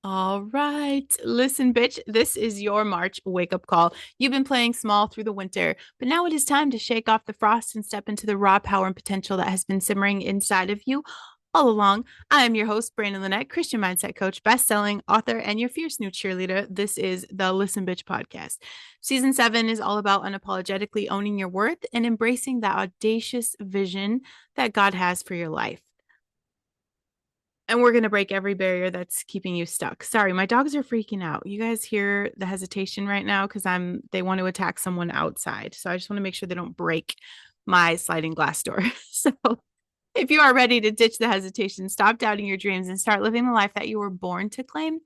All right. Listen, bitch, this is your March wake up call. You've been playing small through the winter, but now it is time to shake off the frost and step into the raw power and potential that has been simmering inside of you all along. I am your host, Brandon Lynette, Christian mindset coach, best-selling author, and your fierce new cheerleader. This is the Listen Bitch podcast. Season 7 is all about unapologetically owning your worth and embracing that audacious vision that God has for your life. And we're going to break every barrier that's keeping you stuck. Sorry, my dogs are freaking out. You guys hear the hesitation right now because they want to attack someone outside. So I just want to make sure they don't break my sliding glass door. So if you are ready to ditch the hesitation, stop doubting your dreams, and start living the life that you were born to claim,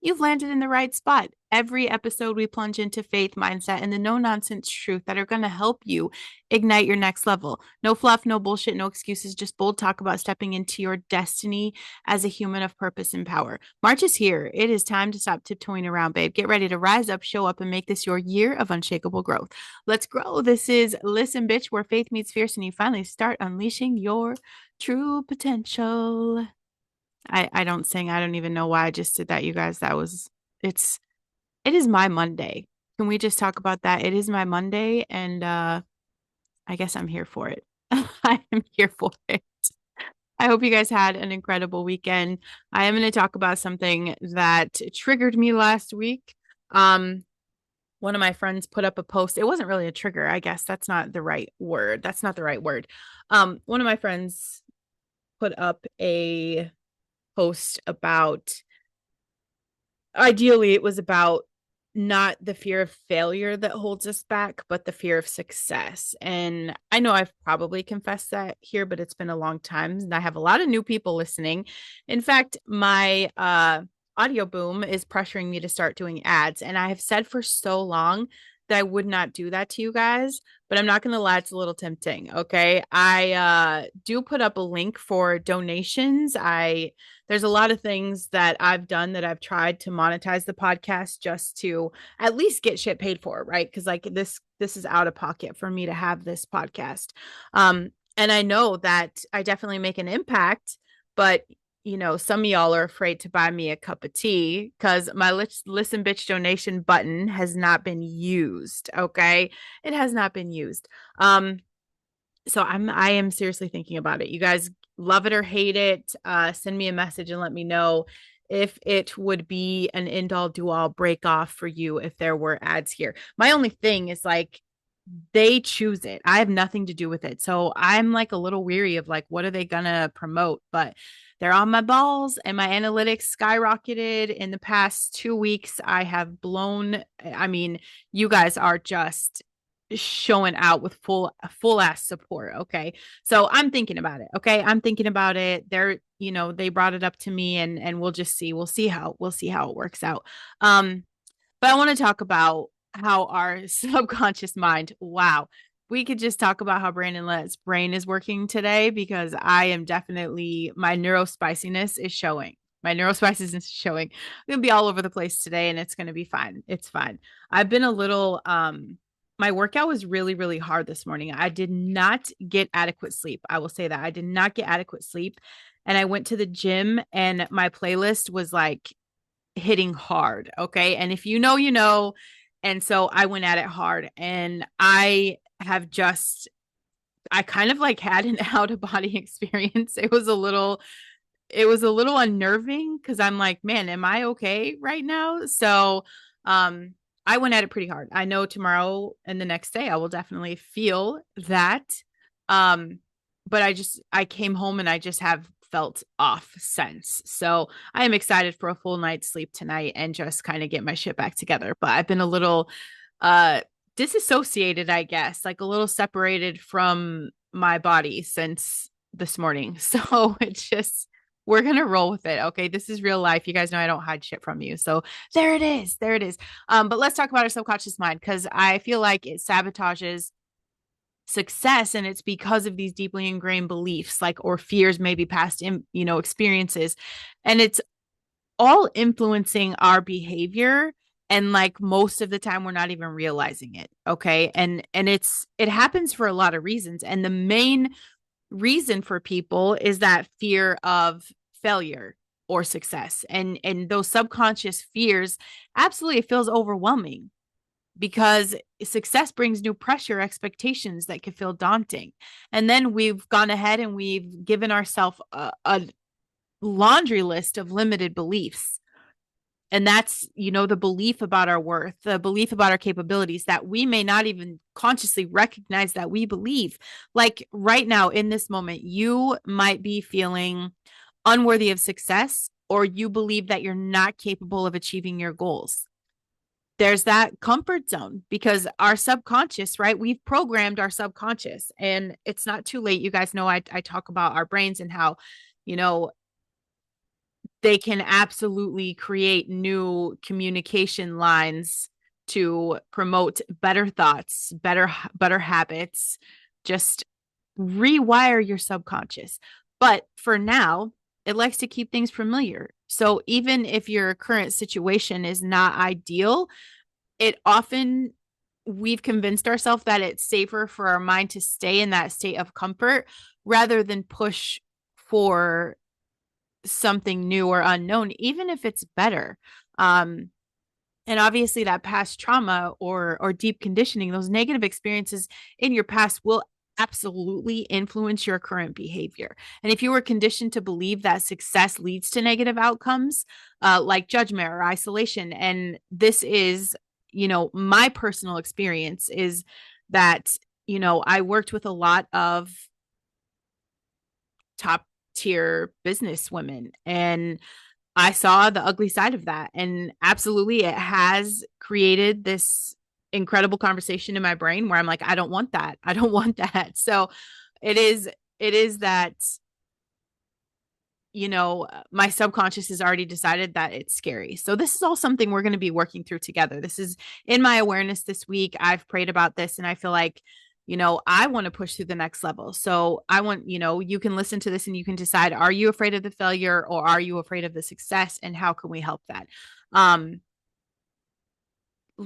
you've landed in the right spot. Every episode, we plunge into faith, mindset, and the no nonsense truth that are going to help you ignite your next level. No fluff, no bullshit, no excuses, just bold talk about stepping into your destiny as a human of purpose and power. March is here. It is time to stop tiptoeing around, babe. Get ready to rise up, show up, and make this your year of unshakable growth. Let's grow. This is Listen Bitch, where faith meets fierce and you finally start unleashing your true potential. I don't sing. I don't even know why I just did that, you guys. It's it is my Monday. Can we just talk about that? It is my Monday, and I guess I'm here for it. I am here for it. I hope you guys had an incredible weekend. I am going to talk about something that triggered me last week. Um, one of my friends put up a post. It wasn't really a trigger, I guess. That's not the right word. That's not the right word. One of my friends put up a post about, ideally it was about not the fear of failure that holds us back, but the fear of success. And I know I've probably confessed that here, but it's been a long time and I have a lot of new people listening. In fact, my audio boom is pressuring me to start doing ads, and I have said for so long that I would not do that to you guys, but I'm not going to lie, it's a little tempting. Okay. I do put up a link for donations. There's a lot of things that I've done that I've tried to monetize the podcast just to at least get shit paid for, right? Because like this is out of pocket for me to have this podcast. And I know that I definitely make an impact, but some of y'all are afraid to buy me a cup of tea because my listen bitch donation button has not been used. Okay. It has not been used. So I am seriously thinking about it. You guys love it or hate it. Send me a message and let me know if it would be an end all do all break off for you if there were ads here. My only thing is like they choose it. I have nothing to do with it. So I'm like a little weary of like, what are they gonna promote? But they're on my balls and my analytics skyrocketed in the past 2 weeks. I have blown, I mean, you guys are just showing out with full ass support. Okay. So I'm thinking about it. Okay. I'm thinking about it. They brought it up to me and we'll just see. We'll see how it works out. But I want to talk about how our subconscious mind, wow, we could just talk about how Brandon Lett's brain is working today because I am definitely, my neurospiciness is showing. My neurospiciness is showing. I'm going to be all over the place today and it's going to be fine. It's fine. I've been a little, my workout was really, really hard this morning. I did not get adequate sleep. I will say that I did not get adequate sleep. And I went to the gym and my playlist was like hitting hard. Okay. And if you know, you know. And so I went at it hard and I kind of like had an out of body experience. It was a little unnerving because I'm like, man, am I okay right now? So, I went at it pretty hard. I know tomorrow and the next day I will definitely feel that. Um, but I came home and I just have felt off since. So I am excited for a full night's sleep tonight and just kind of get my shit back together. But I've been a little uh disassociated, I guess, like a little separated from my body since this morning. So it's just we're gonna roll with it. Okay. This is real life. You guys know I don't hide shit from you. So there it is. There it is. But let's talk about our subconscious mind because I feel like it sabotages success and it's because of these deeply ingrained beliefs like or fears, maybe past experiences, and it's all influencing our behavior, and like most of the time we're not even realizing it. Okay. And it happens for a lot of reasons, and the main reason for people is that fear of failure. or success. And those subconscious fears, absolutely, it feels overwhelming because success brings new pressure, expectations that can feel daunting. And then we've gone ahead and we've given ourselves a laundry list of limited beliefs. And that's, the belief about our worth, the belief about our capabilities that we may not even consciously recognize that we believe. Like right now in this moment, you might be feeling unworthy of success, or you believe that you're not capable of achieving your goals. There's that comfort zone because our subconscious, right? We've programmed our subconscious, and it's not too late. You guys know I talk about our brains and how, you know, they can absolutely create new communication lines to promote better thoughts, better habits, just rewire your subconscious. But for now, it likes to keep things familiar. So even if your current situation is not ideal, it often we've convinced ourselves that it's safer for our mind to stay in that state of comfort rather than push for something new or unknown, even if it's better. And obviously that past trauma or deep conditioning, those negative experiences in your past will absolutely influence your current behavior. And if you were conditioned to believe that success leads to negative outcomes, like judgment or isolation, and this is, my personal experience is that, I worked with a lot of top tier business women, and I saw the ugly side of that. And absolutely, it has created this incredible conversation in my brain where I'm like, I don't want that. I don't want that. So it is that, my subconscious has already decided that it's scary. So this is all something we're going to be working through together. This is in my awareness this week. I've prayed about this and I feel like, I want to push through the next level. So I want, you can listen to this and you can decide, are you afraid of the failure or are you afraid of the success, and how can we help that?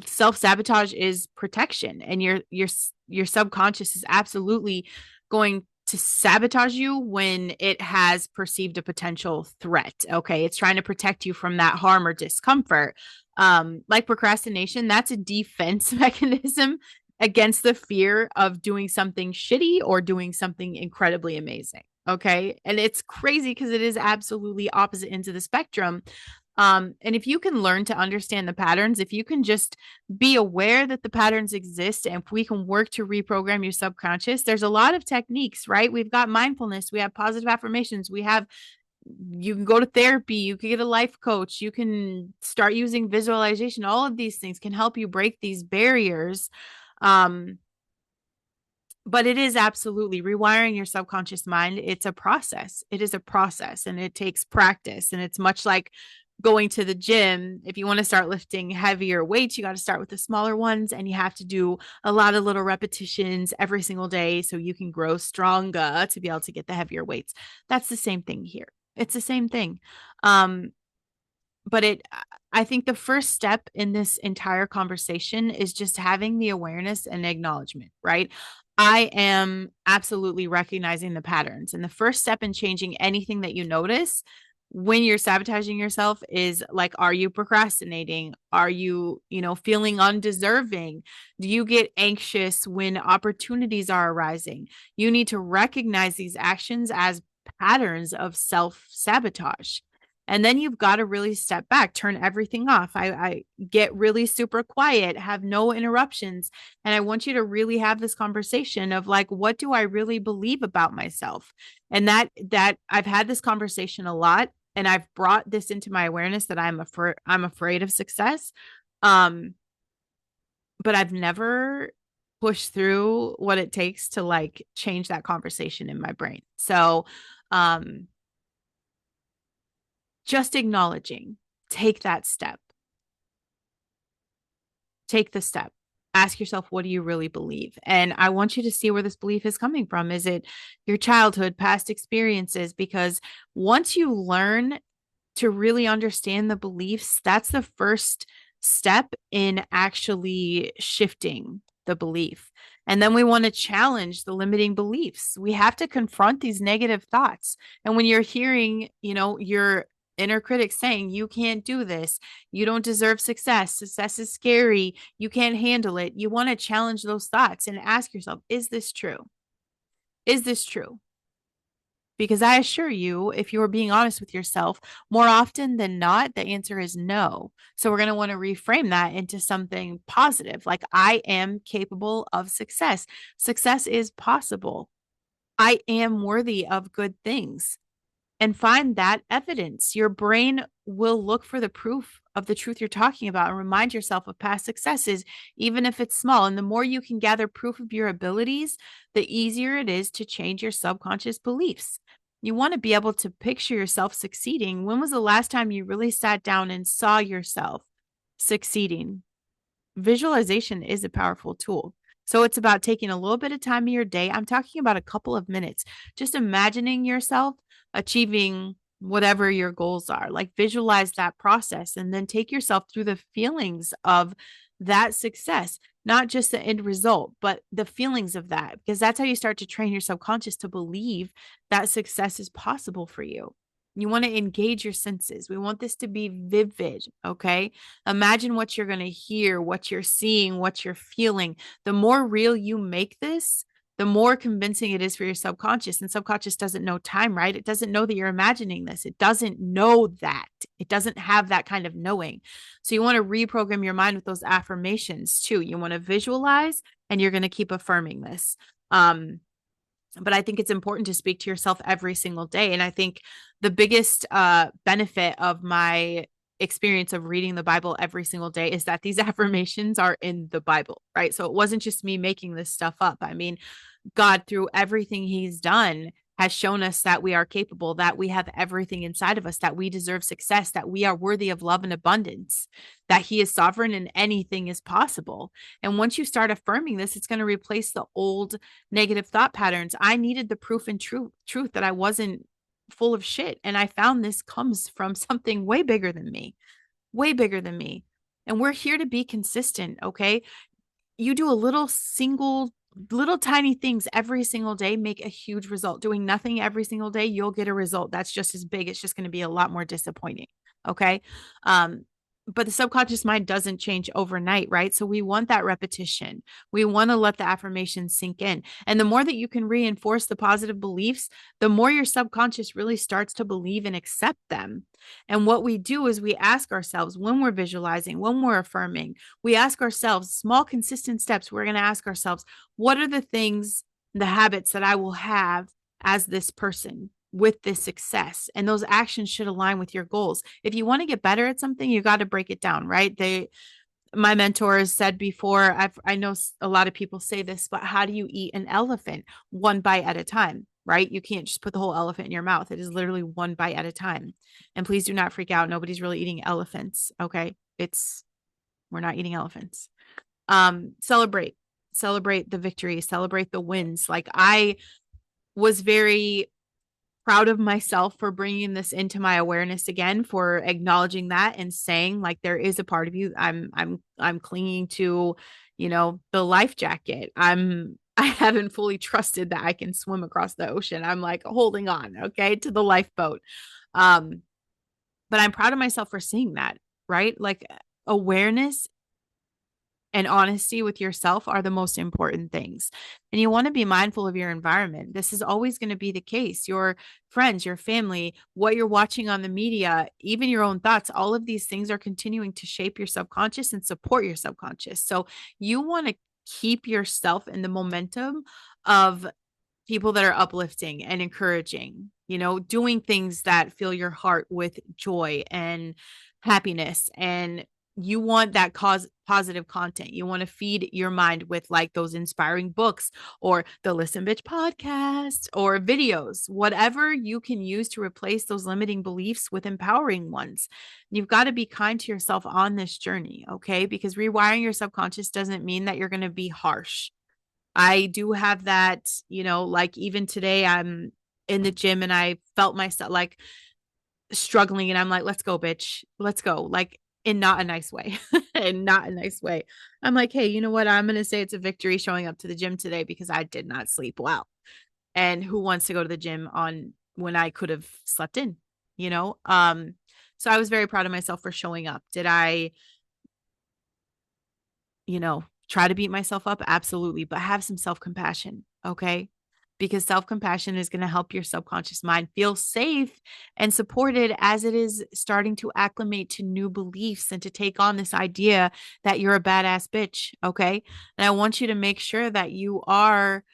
Self-sabotage is protection, and your subconscious is absolutely going to sabotage you when it has perceived a potential threat. Okay, it's trying to protect you from that harm or discomfort. Like procrastination, that's a defense mechanism against the fear of doing something shitty or doing something incredibly amazing. Okay, and it's crazy because it is absolutely opposite ends of the spectrum. And if you can learn to understand the patterns, if you can just be aware that the patterns exist, and if we can work to reprogram your subconscious, there's a lot of techniques, right? We've got mindfulness, we have positive affirmations, you can go to therapy, you can get a life coach, you can start using visualization. All of these things can help you break these barriers. But it is absolutely rewiring your subconscious mind. It's a process. It is a process, and it takes practice. And it's much like going to the gym. If you want to start lifting heavier weights, you got to start with the smaller ones, and you have to do a lot of little repetitions every single day so you can grow stronger to be able to get the heavier weights. That's the same thing here. It's the same thing. But I think the first step in this entire conversation is just having the awareness and acknowledgement, right? I am absolutely recognizing the patterns. And the first step in changing anything that you notice when you're sabotaging yourself is like, are you procrastinating? Are you, feeling undeserving? Do you get anxious when opportunities are arising? You need to recognize these actions as patterns of self-sabotage. And then you've got to really step back, turn everything off. I get really super quiet, have no interruptions. And I want you to really have this conversation of like, what do I really believe about myself? And that I've had this conversation a lot, and I've brought this into my awareness that I'm afraid of success. But I've never pushed through what it takes to like change that conversation in my brain. So, just acknowledging, take that step. Take the step. Ask yourself, what do you really believe? And I want you to see where this belief is coming from. Is it your childhood, past experiences? Because once you learn to really understand the beliefs, that's the first step in actually shifting the belief. And then we want to challenge the limiting beliefs. We have to confront these negative thoughts. And when you're hearing, inner critic saying, you can't do this. You don't deserve success. Success is scary. You can't handle it. You want to challenge those thoughts and ask yourself, is this true? Is this true? Because I assure you, if you're being honest with yourself, more often than not, the answer is no. So we're going to want to reframe that into something positive. Like, I am capable of success. Success is possible. I am worthy of good things. And find that evidence. Your brain will look for the proof of the truth you're talking about and remind yourself of past successes, even if it's small. And the more you can gather proof of your abilities, the easier it is to change your subconscious beliefs. You want to be able to picture yourself succeeding. When was the last time you really sat down and saw yourself succeeding? Visualization is a powerful tool. So it's about taking a little bit of time in your day. I'm talking about a couple of minutes, just imagining yourself achieving whatever your goals are. Like, visualize that process and then take yourself through the feelings of that success, not just the end result, but the feelings of that, because that's how you start to train your subconscious to believe that success is possible for you. You want to engage your senses. We want this to be vivid. Okay. Imagine what you're going to hear, what you're seeing, what you're feeling. The more real you make this, the more convincing it is for your subconscious. And subconscious doesn't know time, right? It doesn't know that you're imagining this. It doesn't know that. It doesn't have that kind of knowing. So you want to reprogram your mind with those affirmations too. You want to visualize, and you're going to keep affirming this. But I think it's important to speak to yourself every single day. And I think the biggest benefit of my experience of reading the Bible every single day is that these affirmations are in the Bible, right? So it wasn't just me making this stuff up. I mean, God, through everything he's done, has shown us that we are capable, that we have everything inside of us, that we deserve success, that we are worthy of love and abundance, that he is sovereign and anything is possible. And once you start affirming this, it's going to replace the old negative thought patterns. I needed the proof and truth that I wasn't full of shit. And I found this comes from something way bigger than me, way bigger than me. And we're here to be consistent. Okay. You do a little tiny things every single day make a huge result. Doing nothing every single day, you'll get a result that's just as big. It's just going to be a lot more disappointing. Okay. But the subconscious mind doesn't change overnight, right? So we want that repetition. We want to let the affirmations sink in. And the more that you can reinforce the positive beliefs, the more your subconscious really starts to believe and accept them. And what we do is we ask ourselves, when we're visualizing, when we're affirming, we ask ourselves small, consistent steps. We're going to ask ourselves, what are the things, the habits that I will have as this person with this success? And those actions should align with your goals. If you want to get better at something, you got to break it down, right? My mentors said before, I know a lot of people say this, but how do you eat an elephant? One bite at a time, right? You can't just put the whole elephant in your mouth. It is literally one bite at a time. And please do not freak out. Nobody's really eating elephants. Okay. We're not eating elephants. Celebrate the victory, celebrate the wins. Like, I was very proud of myself for bringing this into my awareness again, for acknowledging that and saying, like, there is a part of you. I'm clinging to, the life jacket. I haven't fully trusted that I can swim across the ocean. I'm like holding on, okay, to the lifeboat. But I'm proud of myself for seeing that, right? Like, awareness and honesty with yourself are the most important things. And you want to be mindful of your environment. This is always going to be the case. Your friends, your family, what you're watching on the media, even your own thoughts, all of these things are continuing to shape your subconscious and support your subconscious. So you want to keep yourself in the momentum of people that are uplifting and encouraging, doing things that fill your heart with joy and happiness. And you want that positive content. You want to feed your mind with like those inspiring books or the Listen Bitch podcast or videos, whatever you can use to replace those limiting beliefs with empowering ones. You've got to be kind to yourself on this journey, okay? Because rewiring your subconscious doesn't mean that you're going to be harsh. I do have that, like even today I'm in the gym and I felt myself like struggling and I'm like, let's go, bitch. Let's go. Like, in not a nice way. In not a nice way. I'm like, hey, you know what? I'm going to say it's a victory showing up to the gym today because I did not sleep well. And who wants to go to the gym on when I could have slept in? you know? So I was very proud of myself for showing up. Did I, try to beat myself up? Absolutely. But have some self compassion. Okay. Because self compassion is going to help your subconscious mind feel safe and supported as it is starting to acclimate to new beliefs and to take on this idea that you're a badass bitch. Okay. And I want you to make sure that you are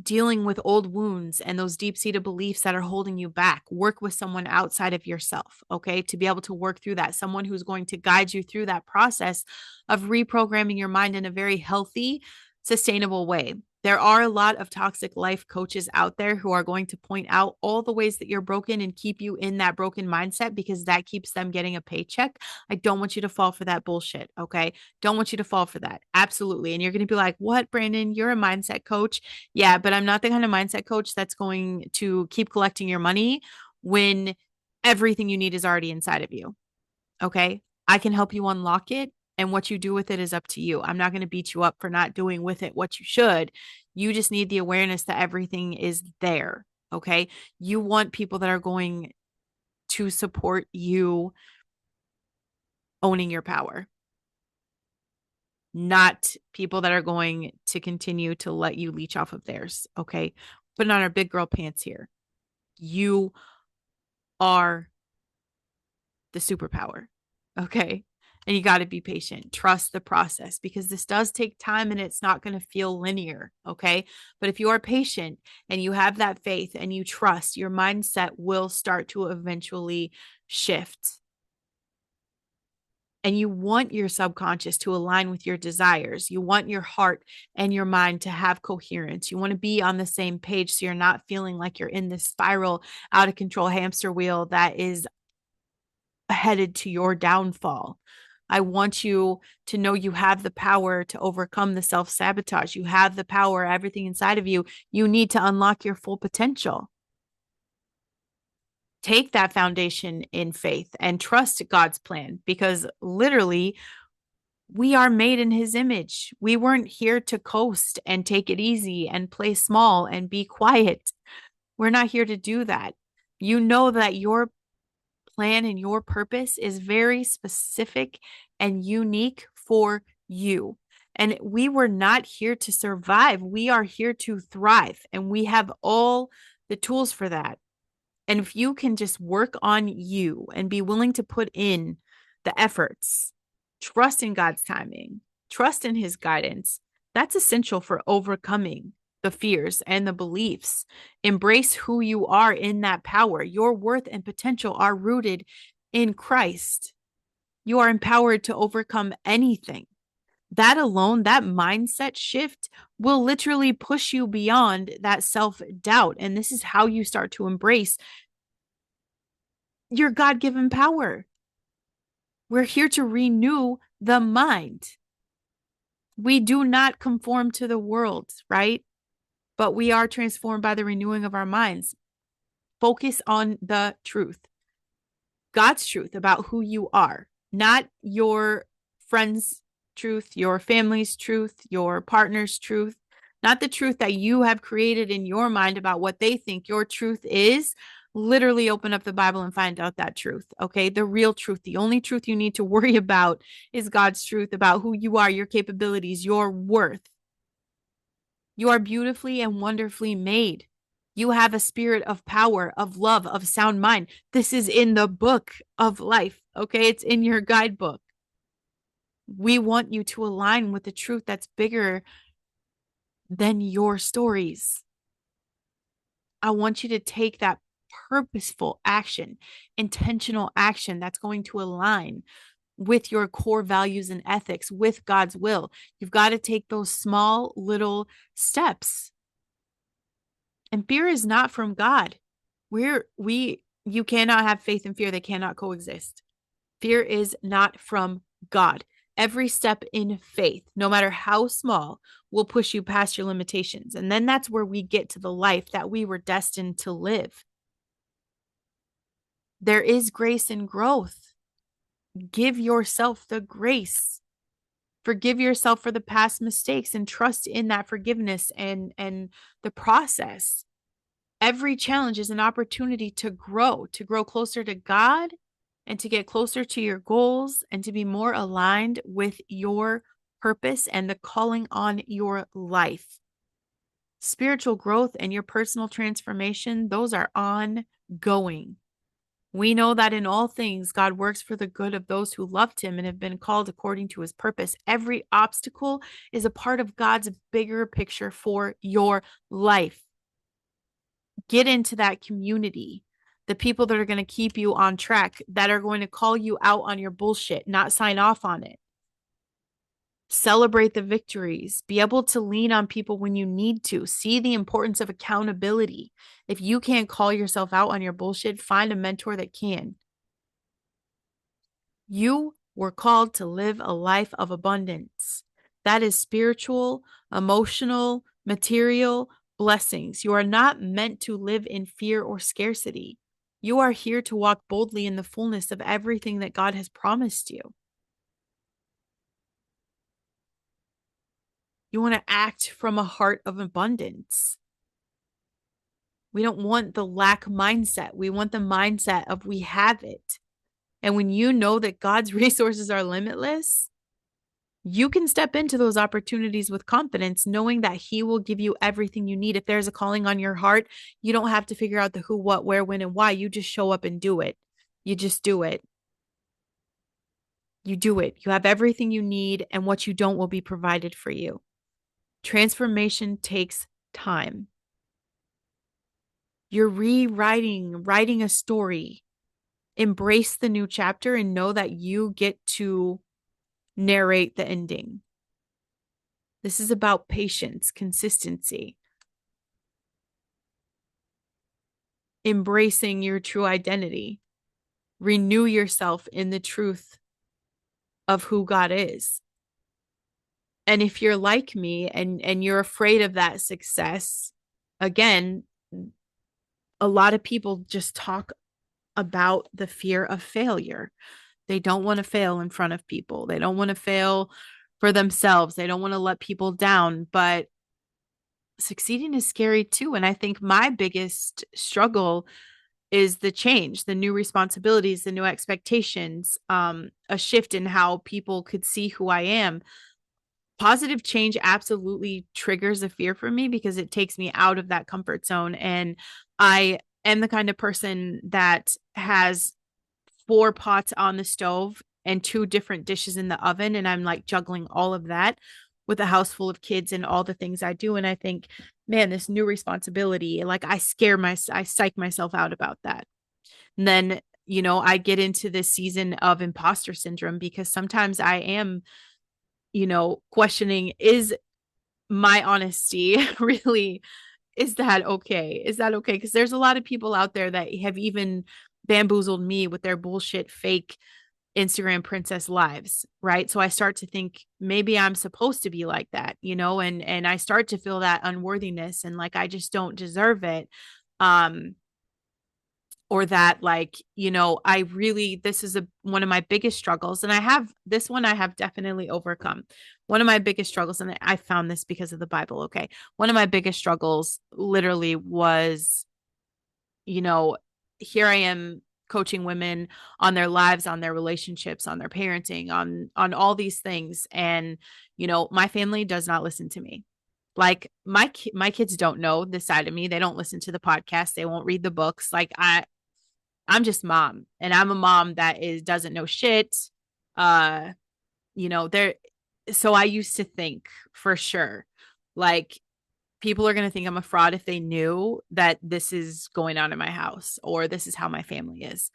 dealing with old wounds and those deep seated beliefs that are holding you back. Work with someone outside of yourself, okay, to be able to work through that. Someone who's going to guide you through that process of reprogramming your mind in a very healthy, sustainable way. There are a lot of toxic life coaches out there who are going to point out all the ways that you're broken and keep you in that broken mindset because that keeps them getting a paycheck. I don't want you to fall for that bullshit, okay? Don't want you to fall for that. Absolutely. And you're going to be like, what, Brandon? You're a mindset coach. Yeah, but I'm not the kind of mindset coach that's going to keep collecting your money when everything you need is already inside of you. Okay. I can help you unlock it. And what you do with it is up to you. I'm not going to beat you up for not doing with it what you should. You just need the awareness that everything is there. Okay. You want people that are going to support you owning your power, not people that are going to continue to let you leech off of theirs. Okay. Putting on our big girl pants here. You are the superpower. Okay. And you got to be patient. Trust the process because this does take time and it's not going to feel linear. Okay. But if you are patient and you have that faith and you trust, your mindset will start to eventually shift. And you want your subconscious to align with your desires. You want your heart and your mind to have coherence. You want to be on the same page so you're not feeling like you're in this spiral, out of control hamster wheel that is headed to your downfall. I want you to know you have the power to overcome the self-sabotage. You have the power, everything inside of you. You need to unlock your full potential. Take that foundation in faith and trust God's plan because literally we are made in his image. We weren't here to coast and take it easy and play small and be quiet. We're not here to do that. You know that your plan and your purpose is very specific and unique for you. And we were not here to survive. We are here to thrive. And we have all the tools for that. And if you can just work on you and be willing to put in the efforts, trust in God's timing, trust in his guidance, that's essential for overcoming the fears and the beliefs. Embrace who you are in that power. Your worth and potential are rooted in Christ. You are empowered to overcome anything. That alone, that mindset shift will literally push you beyond that self-doubt. And this is how you start to embrace your God-given power. We're here to renew the mind. We do not conform to the world, right? But we are transformed by the renewing of our minds. Focus on the truth, God's truth about who you are, not your friend's truth, your family's truth, your partner's truth, not the truth that you have created in your mind about what they think your truth is. Literally open up the Bible and find out that truth. Okay. The real truth, the only truth you need to worry about is God's truth about who you are, your capabilities, your worth. You are beautifully and wonderfully made. You have a spirit of power, of love, of sound mind. This is in the book of life. Okay. It's in your guidebook. We want you to align with the truth that's bigger than your stories. I want you to take that purposeful action, intentional action that's going to align with your core values and ethics, with God's will. You've got to take those small little steps. And fear is not from God. You cannot have faith and fear. They cannot coexist. Fear is not from God. Every step in faith, no matter how small, will push you past your limitations. And then that's where we get to the life that we were destined to live. There is grace and growth. Give yourself the grace. Forgive yourself for the past mistakes and trust in that forgiveness and the process. Every challenge is an opportunity to grow closer to God and to get closer to your goals and to be more aligned with your purpose and the calling on your life. Spiritual growth and your personal transformation, those are ongoing. We know that in all things, God works for the good of those who loved him and have been called according to his purpose. Every obstacle is a part of God's bigger picture for your life. Get into that community. The people that are going to keep you on track, that are going to call you out on your bullshit, not sign off on it. Celebrate the victories. Be able to lean on people when you need to. See the importance of accountability. If you can't call yourself out on your bullshit, find a mentor that can. You were called to live a life of abundance. That is spiritual, emotional, material blessings. You are not meant to live in fear or scarcity. You are here to walk boldly in the fullness of everything that God has promised you. You want to act from a heart of abundance. We don't want the lack mindset. We want the mindset of we have it. And when you know that God's resources are limitless, you can step into those opportunities with confidence, knowing that he will give you everything you need. If there's a calling on your heart, you don't have to figure out the who, what, where, when, and why. You just show up and do it. You just do it. You do it. You have everything you need, and what you don't will be provided for you. Transformation takes time. You're writing a story. Embrace the new chapter and know that you get to narrate the ending. This is about patience, consistency, embracing your true identity. Renew yourself in the truth of who God is. And if you're like me and you're afraid of that success, again, a lot of people just talk about the fear of failure. They don't want to fail in front of people. They don't want to fail for themselves. They don't want to let people down, but succeeding is scary too. And I think my biggest struggle is the change, the new responsibilities, the new expectations, a shift in how people could see who I am. Positive change absolutely triggers a fear for me because it takes me out of that comfort zone. And I am the kind of person that has 4 pots on the stove and 2 different dishes in the oven. And I'm like juggling all of that with a house full of kids and all the things I do. And I think, man, this new responsibility, like I psych myself out about that. And then, I get into this season of imposter syndrome because sometimes I am, questioning, is my honesty really, is that okay? Is that okay? Because there's a lot of people out there that have even bamboozled me with their bullshit fake Instagram princess lives, right? So I start to think maybe I'm supposed to be like that, and I start to feel that unworthiness and like I just don't deserve it. Or that like, I really, this is one of my biggest struggles. And I have definitely overcome. One of my biggest struggles, and I found this because of the Bible. Okay. One of my biggest struggles literally was, here I am coaching women on their lives, on their relationships, on their parenting, on all these things. And, my family does not listen to me. Like my kids don't know this side of me. They don't listen to the podcast. They won't read the books. Like I'm just mom, and I'm a mom that doesn't know shit. Uh, there. So I used to think for sure, like people are going to think I'm a fraud if they knew that this is going on in my house or this is how my family is.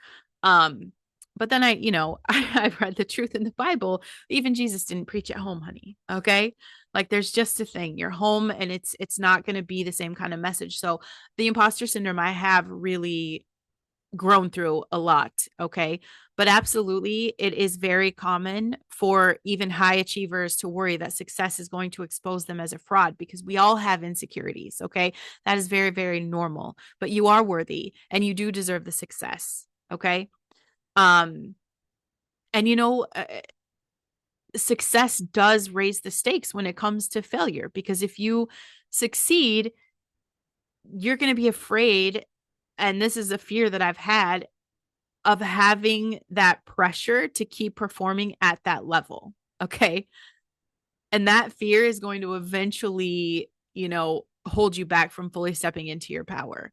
But then I've read the truth in the Bible. Even Jesus didn't preach at home, honey. Okay. Like there's just a thing. You're home and it's not going to be the same kind of message. So the imposter syndrome I have really grown through a lot. Okay. But absolutely, it is very common for even high achievers to worry that success is going to expose them as a fraud because we all have insecurities. Okay. That is very, very normal, but you are worthy and you do deserve the success. Okay. Um, and success does raise the stakes when it comes to failure because if you succeed, you're going to be afraid. And this is a fear that I've had of having that pressure to keep performing at that level. Okay. And that fear is going to eventually, hold you back from fully stepping into your power.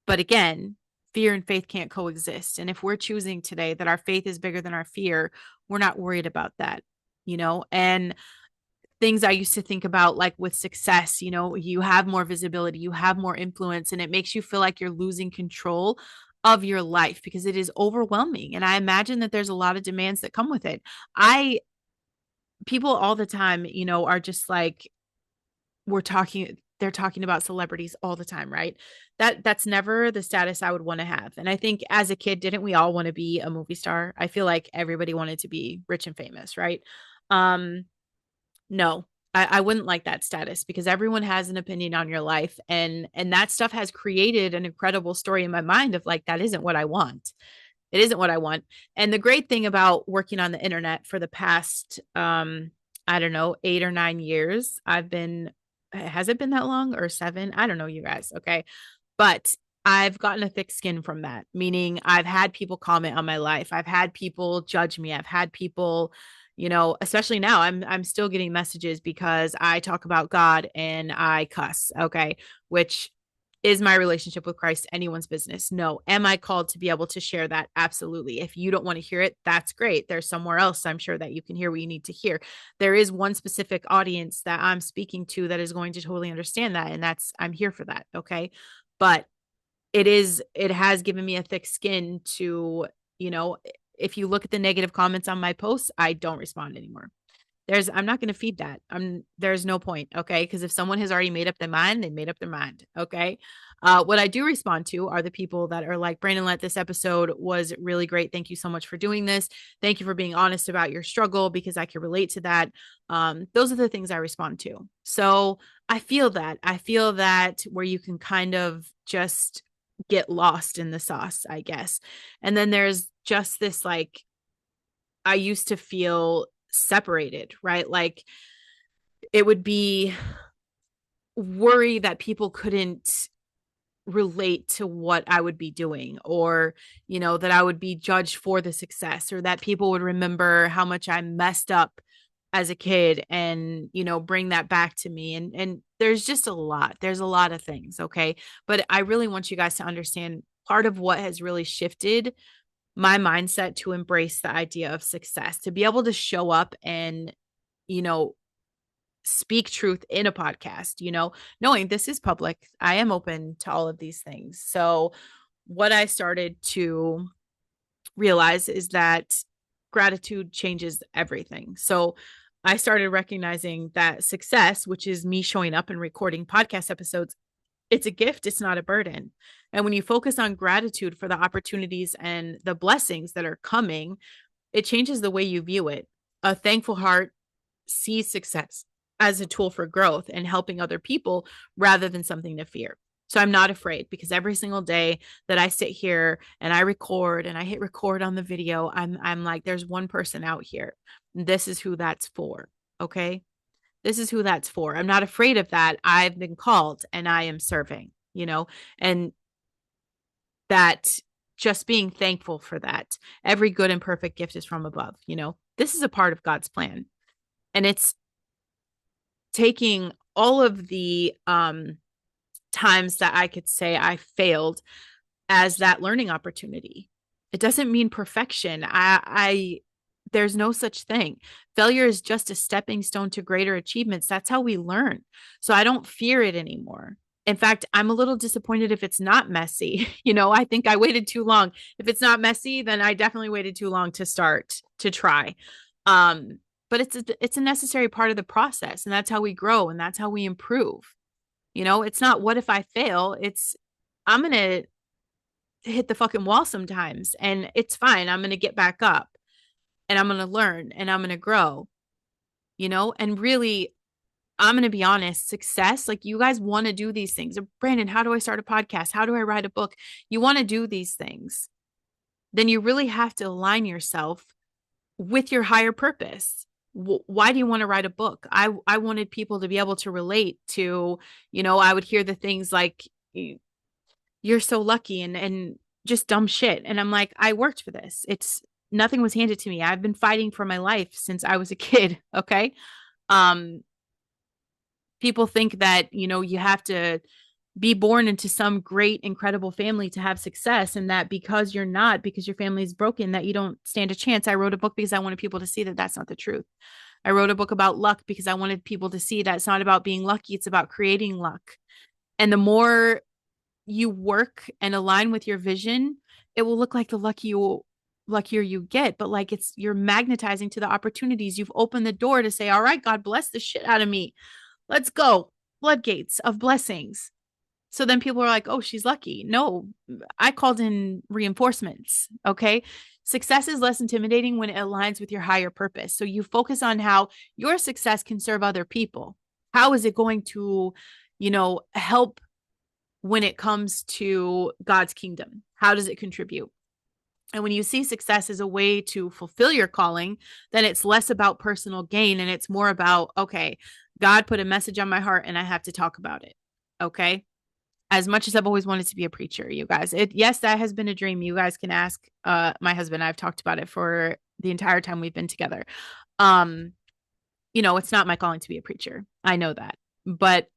But again, fear and faith can't coexist. And if we're choosing today that our faith is bigger than our fear, we're not worried about that, and things I used to think about, like with success, you have more visibility, you have more influence, and it makes you feel like you're losing control of your life because it is overwhelming. And I imagine that there's a lot of demands that come with it. People all the time, are just like, they're talking about celebrities all the time, right? That's never the status I would want to have. And I think as a kid, didn't we all want to be a movie star? I feel like everybody wanted to be rich and famous, right? Um, no, I wouldn't like that status because everyone has an opinion on your life, and that stuff has created an incredible story in my mind of like, that isn't what I want. It isn't what I want. And the great thing about working on the internet for the past I don't know, 8 or 9 years, has it been that long or 7? I don't know, you guys. Okay. But I've gotten a thick skin from that, meaning I've had people comment on my life. I've had people judge me. I've had people, especially now, I'm still getting messages because I talk about God and I cuss, okay, which is my relationship with Christ anyone's business? No. Am I called to be able to share that? Absolutely. If you don't want to hear it, that's great. There's somewhere else I'm sure that you can hear what you need to hear. There is one specific audience that I'm speaking to that is going to totally understand that. And I'm here for that. Okay. But it has given me a thick skin to, you know, if you look at the negative comments on my posts, I don't respond anymore. I'm not going to feed that. There's no point. Okay. Because if someone has already made up their mind, they made up their mind. Okay. What I do respond to are the people that are like, Brandon, this episode was really great. Thank you so much for doing this. Thank you for being honest about your struggle because I can relate to that. Those are the things I respond to. So I feel that where you can kind of just get lost in the sauce, I guess. And then there's just this, like, I used to feel separated, right? Like it would be worry that people couldn't relate to what I would be doing, or, that I would be judged for the success, or that people would remember how much I messed up as a kid and, bring that back to me. And there's just there's a lot of things. Okay. But I really want you guys to understand part of what has really shifted my mindset to embrace the idea of success, to be able to show up and, you know, speak truth in a podcast, knowing this is public. I am open to all of these things. So, what I started to realize is that gratitude changes everything. So, I started recognizing that success, which is me showing up and recording podcast episodes, it's a gift, it's not a burden. And when you focus on gratitude for the opportunities and the blessings that are coming, it changes the way you view it. A thankful heart sees success as a tool for growth and helping other people rather than something to fear. So I'm not afraid, because every single day that I sit here and I record and I hit record on the video, I'm like, there's one person out here. This is who that's for. Okay. This is who that's for. I'm not afraid of that. I've been called and I am serving, and that, just being thankful for that. Every good and perfect gift is from above, this is a part of God's plan. And it's taking all of the times that I could say I failed as that learning opportunity. It doesn't mean perfection. There's no such thing. Failure is just a stepping stone to greater achievements. That's how we learn. So I don't fear it anymore. In fact, I'm a little disappointed if it's not messy. I think I waited too long. If it's not messy, then I definitely waited too long to start to try. But it's a necessary part of the process, and that's how we grow and that's how we improve. It's not what if I fail? It's I'm going to hit the fucking wall sometimes, and it's fine. I'm going to get back up and I'm going to learn and I'm going to grow, and really, I'm going to be honest, success, like, you guys want to do these things. Brandon, how do I start a podcast? How do I write a book? You want to do these things. Then you really have to align yourself with your higher purpose. Why do you want to write a book? I wanted people to be able to relate to, I would hear the things like, you're so lucky, and just dumb shit. And I'm like, I worked for this. It's nothing was handed to me. I've been fighting for my life since I was a kid. Okay. Um, People think that, you have to be born into some great, incredible family to have success, and that because you're not, because your family is broken, that you don't stand a chance. I wrote a book because I wanted people to see that that's not the truth. I wrote a book about luck because I wanted people to see that it's not about being lucky, it's about creating luck. And the more you work and align with your vision, it will look like the luckier you get. But like, you're magnetizing to the opportunities. You've opened the door to say, all right, God bless the shit out of me. Let's go. Floodgates of blessings. So then people are like, oh, she's lucky. No, I called in reinforcements. Okay. Success is less intimidating when it aligns with your higher purpose. So you focus on how your success can serve other people. How is it going to, help when it comes to God's kingdom? How does it contribute? And when you see success as a way to fulfill your calling, then it's less about personal gain and it's more about, okay, God put a message on my heart and I have to talk about it. Okay. As much as I've always wanted to be a preacher, you guys, yes, that has been a dream. You guys can ask my husband. I've talked about it for the entire time we've been together. It's not my calling to be a preacher. I know that. But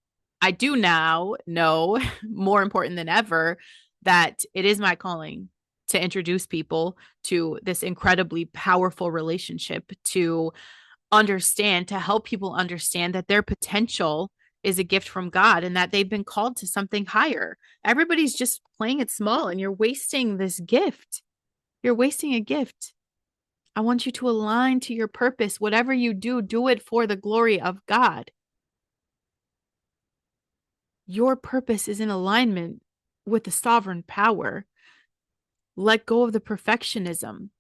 I do now know, more important than ever, that it is my calling to introduce people to this incredibly powerful relationship, to understand, to help people understand that their potential is a gift from God and that they've been called to something higher. Everybody's just playing it small and you're wasting this gift. You're wasting a gift. I want you to align to your purpose. Whatever you do, do it for the glory of God. Your purpose is in alignment with the sovereign power. Let go of the perfectionism.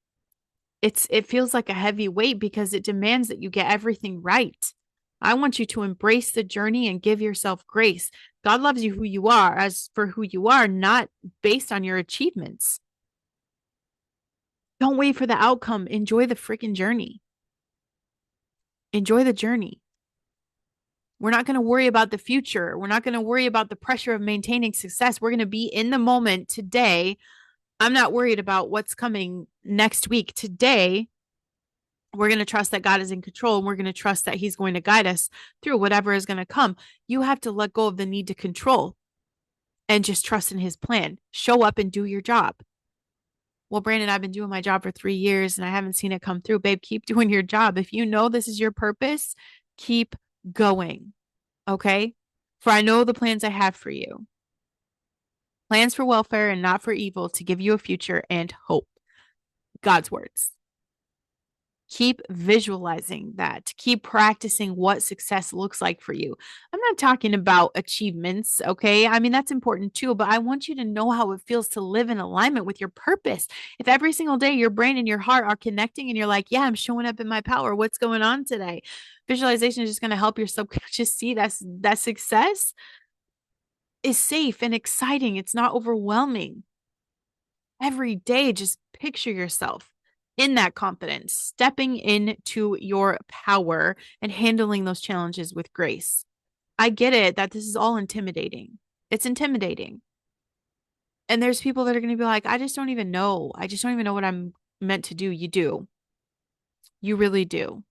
It feels like a heavy weight because it demands that you get everything right. I want you to embrace the journey and give yourself grace. God loves you who you are, as for who you are, not based on your achievements. Don't wait for the outcome. Enjoy the freaking journey. Enjoy the journey. We're not going to worry about the future. We're not going to worry about the pressure of maintaining success. We're going to be in the moment today. I'm not worried about what's coming next week. Today, we're going to trust that God is in control, and we're going to trust that he's going to guide us through whatever is going to come. You have to let go of the need to control and just trust in his plan. Show up and do your job. Well, Brandon, I've been doing my job for 3 years and I haven't seen it come through. Babe, keep doing your job. If you know this is your purpose, keep going. Okay? For I know the plans I have for you. Plans for welfare and not for evil, to give you a future and hope. God's words. Keep visualizing that. Keep practicing what success looks like for you. I'm not talking about achievements, okay? I mean, that's important too, but I want you to know how it feels to live in alignment with your purpose. If every single day your brain and your heart are connecting and you're like, yeah, I'm showing up in my power. What's going on today? Visualization is just going to help your subconscious see that success is safe and exciting. It's not overwhelming. Every day, just picture yourself in that confidence, stepping into your power and handling those challenges with grace. I get it that this is all intimidating. It's intimidating. And there's people that are going to be like, I just don't even know. I just don't even know what I'm meant to do. You do. You really do.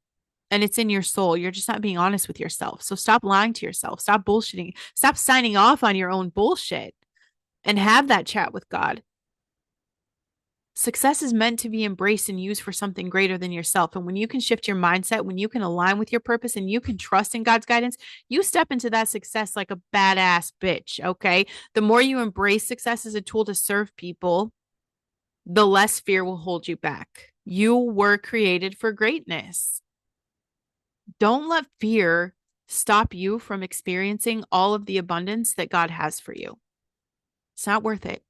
And it's in your soul. You're just not being honest with yourself. So stop lying to yourself. Stop bullshitting. Stop signing off on your own bullshit and have that chat with God. Success is meant to be embraced and used for something greater than yourself. And when you can shift your mindset, when you can align with your purpose and you can trust in God's guidance, you step into that success like a badass bitch, okay? The more you embrace success as a tool to serve people, the less fear will hold you back. You were created for greatness. Don't let fear stop you from experiencing all of the abundance that God has for you. It's not worth it.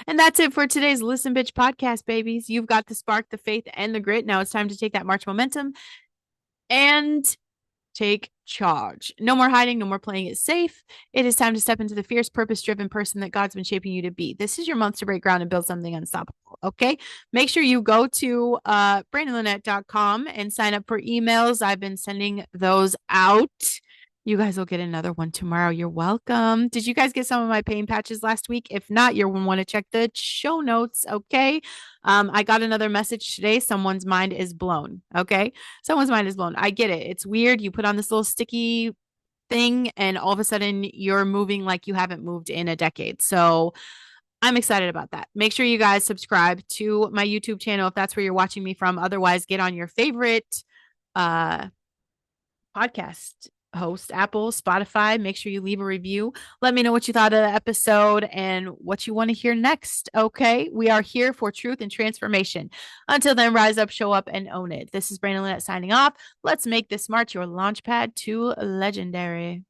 And that's it for today's Listen Bitch podcast, babies. You've got the spark, the faith, and the grit. Now it's time to take that March momentum and take charge. No more hiding, no more playing it safe. It is time to step into the fierce, purpose-driven person that God's been shaping you to be. This is your month to break ground and build something unstoppable. Okay. Make sure you go to brandonlynette.com and sign up for emails. I've been sending those out. You guys will get another one tomorrow. You're welcome. Did you guys get some of my pain patches last week? If not, you'll want to check the show notes. Okay. I got another message today. Someone's mind is blown. Okay. Someone's mind is blown. I get it. It's weird. You put on this little sticky thing and all of a sudden you're moving like you haven't moved in a decade. So I'm excited about that. Make sure you guys subscribe to my YouTube channel if that's where you're watching me from. Otherwise, get on your favorite uh podcast host, Apple, Spotify. Make sure you leave a review. Let me know what you thought of the episode and what you want to hear next. Okay. We are here for truth and transformation. Until then, rise up, show up, and own it. This is Brandon Lynette signing off. Let's make this March your launch pad to legendary.